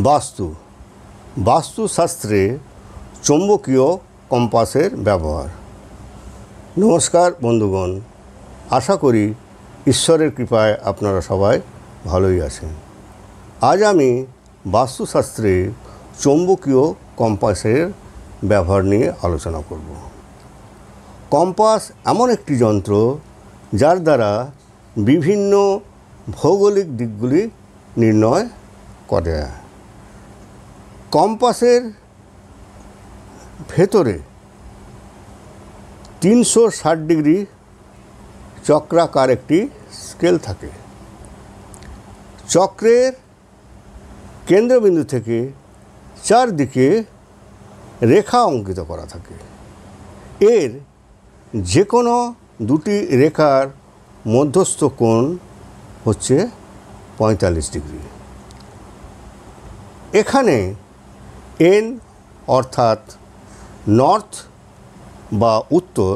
বাস্তু বাস্তুশাস্ত্রে চৌম্বকীয় কম্পাসের ব্যবহার। নমস্কার বন্ধুগণ, আশা করি ঈশ্বরের কৃপায় আপনারা সবাই ভালোই আছেন। আজ আমি বাস্তুশাস্ত্রে চৌম্বকীয় কম্পাসের ব্যবহার নিয়ে আলোচনা করব। কম্পাস এমন একটি যন্ত্র যার দ্বারা বিভিন্ন ভৌগোলিক দিকগুলি নির্ণয় করে। কম্পাসের ভেতরে 360 ডিগ্রি চক্রাকার একটি স্কেল থাকে। চক্রের কেন্দ্রবিন্দু থেকে চারদিকে রেখা অঙ্কিত করা থাকে। এর যে কোনো দুটি রেখার মধ্যস্থ কোণ হচ্ছে 45 ডিগ্রি। এখানে এন অর্থাৎ নর্থ বা উত্তর,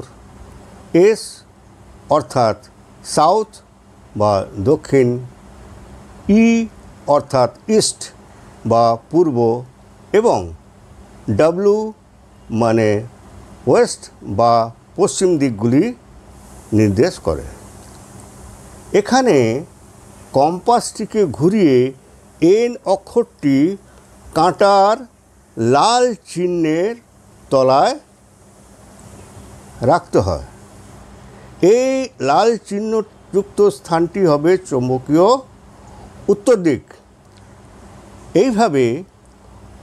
এস অর্থাৎ সাউথ বা দক্ষিণ, ই অর্থাৎ ইস্ট বা পূর্ব এবং ডাব্লু মানে ওয়েস্ট বা পশ্চিম দিকগুলি নির্দেশ করে। এখানে কম্পাসটিকে ঘুরিয়ে এন অক্ষরটি কাঁটার লাল চিহ্নের তলায় রাখতে হয়। এই লাল চিহ্নযুক্ত স্থানটি হবে চৌম্বকীয় উত্তর দিক। এইভাবে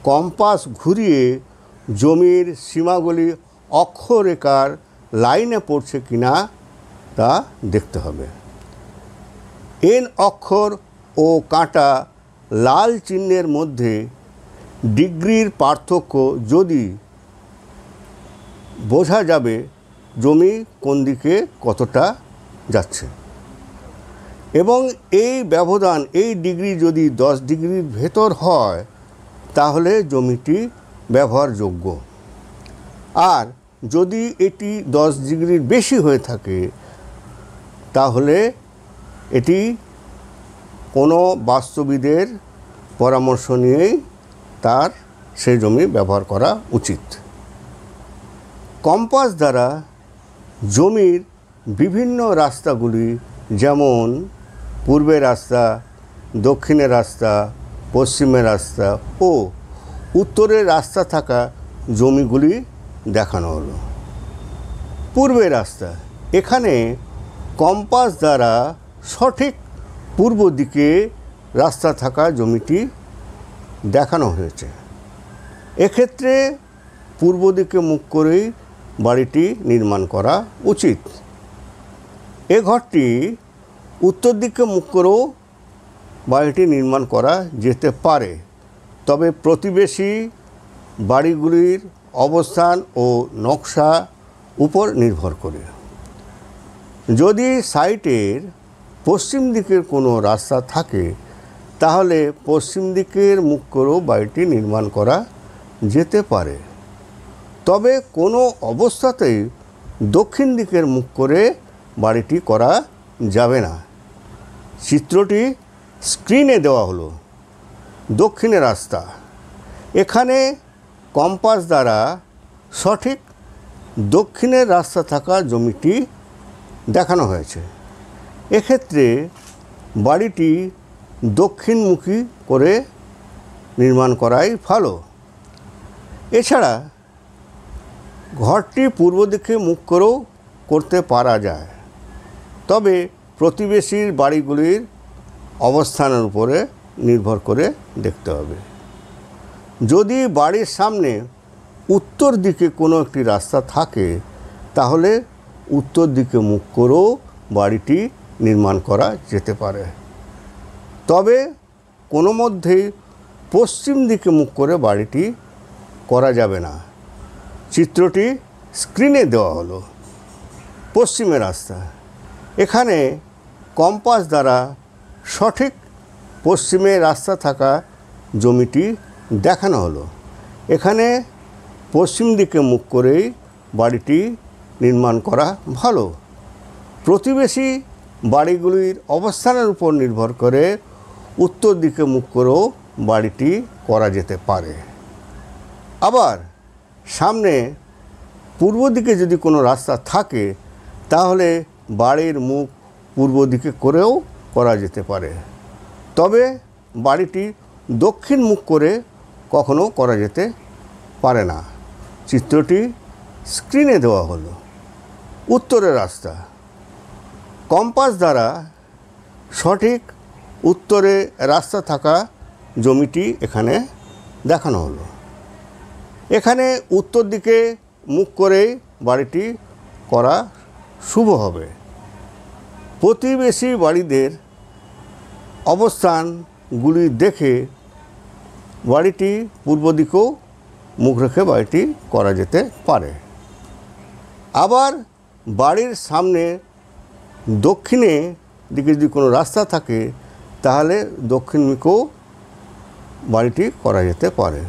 কম্পাস ঘুরিয়ে জমির সীমাগুলি অক্ষরেখার লাইনে পড়ছে কিনা তা দেখতে হবে। এন অক্ষর ও কাঁটা লাল চিহ্নের মধ্যে ডিগ্রির পার্থক্য যদি বোঝা যাবে জমি কোন দিকে কতটা যাচ্ছে, এবং এই ব্যবধান, এই ডিগ্রি যদি 10 ডিগ্রির ভেতর হয় তাহলে জমিটি ব্যবহারযোগ্য। আর যদি এটি 10 ডিগ্রির বেশি হয়ে থাকে তাহলে এটি কোনো বাস্তুবিদের পরামর্শ নিয়েই তার সেই জমি ব্যবহার করা উচিত। কম্পাস দ্বারা জমির বিভিন্ন রাস্তাগুলি, যেমন পূর্বের রাস্তা, দক্ষিণের রাস্তা, পশ্চিমের রাস্তা ও উত্তরের রাস্তা থাকা জমিগুলি দেখানো হলো। পূর্বের রাস্তা, এখানে কম্পাস দ্বারা সঠিক পূর্ব দিকে রাস্তা থাকা জমিটি দেখানো হয়েছে। এক্ষেত্রে পূর্ব দিকে মুখ করেই বাড়িটি নির্মাণ করা উচিত। এ ঘরটি উত্তর দিকে মুখ করেও বাড়িটি নির্মাণ করা যেতে পারে, তবে প্রতিবেশী বাড়িগুলির অবস্থান ও নকশা উপর নির্ভর করে। যদি সাইটের পশ্চিম দিকের কোনো রাস্তা থাকে তাহলে পশ্চিম দিকের মুখ করেও বাড়িটি নির্মাণ করা যেতে পারে, তবে কোনো অবস্থাতেই দক্ষিণ দিকের মুখ করে বাড়িটি করা যাবে না। চিত্রটি স্ক্রিনে দেওয়া হলো। দক্ষিণের রাস্তা, এখানে কম্পাস দ্বারা সঠিক দক্ষিণের রাস্তা থাকা জমিটি দেখানো হয়েছে। এক্ষেত্রে বাড়িটি দক্ষিণমুখী করে নির্মাণ করাই ভালো। এছাড়া ঘরটি পূর্ব দিকে মুখ করেও করতে পারা যায়, তবে প্রতিবেশীর বাড়িগুলির অবস্থানের উপরে নির্ভর করে দেখতে হবে। যদি বাড়ির সামনে উত্তর দিকে কোনো একটি রাস্তা থাকে তাহলে উত্তর দিকে মুখ করেও বাড়িটি নির্মাণ করা যেতে পারে, তবে কোনো মধ্যেই পশ্চিম দিকে মুখ করে বাড়িটি করা যাবে না। চিত্রটি স্ক্রিনে দেওয়া হলো। পশ্চিমের রাস্তা, এখানে কম্পাস দ্বারা সঠিক পশ্চিমে রাস্তা থাকা জমিটি দেখানো হলো। এখানে পশ্চিম দিকে মুখ করেই বাড়িটি নির্মাণ করা ভালো। প্রতিবেশী বাড়িগুলির অবস্থানের উপর নির্ভর করে উত্তর দিকে মুখ করেও বাড়িটি করা যেতে পারে। আবার সামনে পূর্ব দিকে যদি কোনো রাস্তা থাকে তাহলে বাড়ির মুখ পূর্ব দিকে করেও করা যেতে পারে। তবে বাড়িটি দক্ষিণ মুখ করে কখনো করা যেতে পারে না। চিত্রটি স্ক্রিনে দেওয়া হলো। উত্তরের রাস্তা। কম্পাস দ্বারা সঠিক উত্তরে রাস্তা থাকা জমিটি এখানে দেখানো হলো। এখানে উত্তর দিকে মুখ করেই বাড়িটি করা শুভ হবে। প্রতিবেশী বাড়িদের অবস্থানগুলি দেখে বাড়িটি পূর্ব দিকেও মুখ রেখে বাড়িটি করা যেতে পারে। আবার বাড়ির সামনে দক্ষিণে দিকে যদি কোনো রাস্তা থাকে তাহলে দক্ষিণমুখেও বাড়িটি করা যেতে পারে।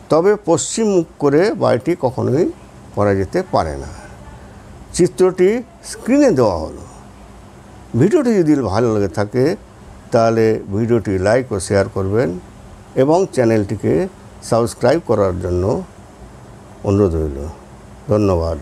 তবে পশ্চিম মুখ করে বাড়িটি কখনোই করা যেতে পারে না। চিত্রটি স্ক্রিনে দেওয়া হলো। ভিডিওটি যদি ভালো লেগে থাকে তাহলে ভিডিওটি লাইক ও শেয়ার করবেন এবং চ্যানেলটিকে সাবস্ক্রাইব করার জন্য অনুরোধ রইল। ধন্যবাদ।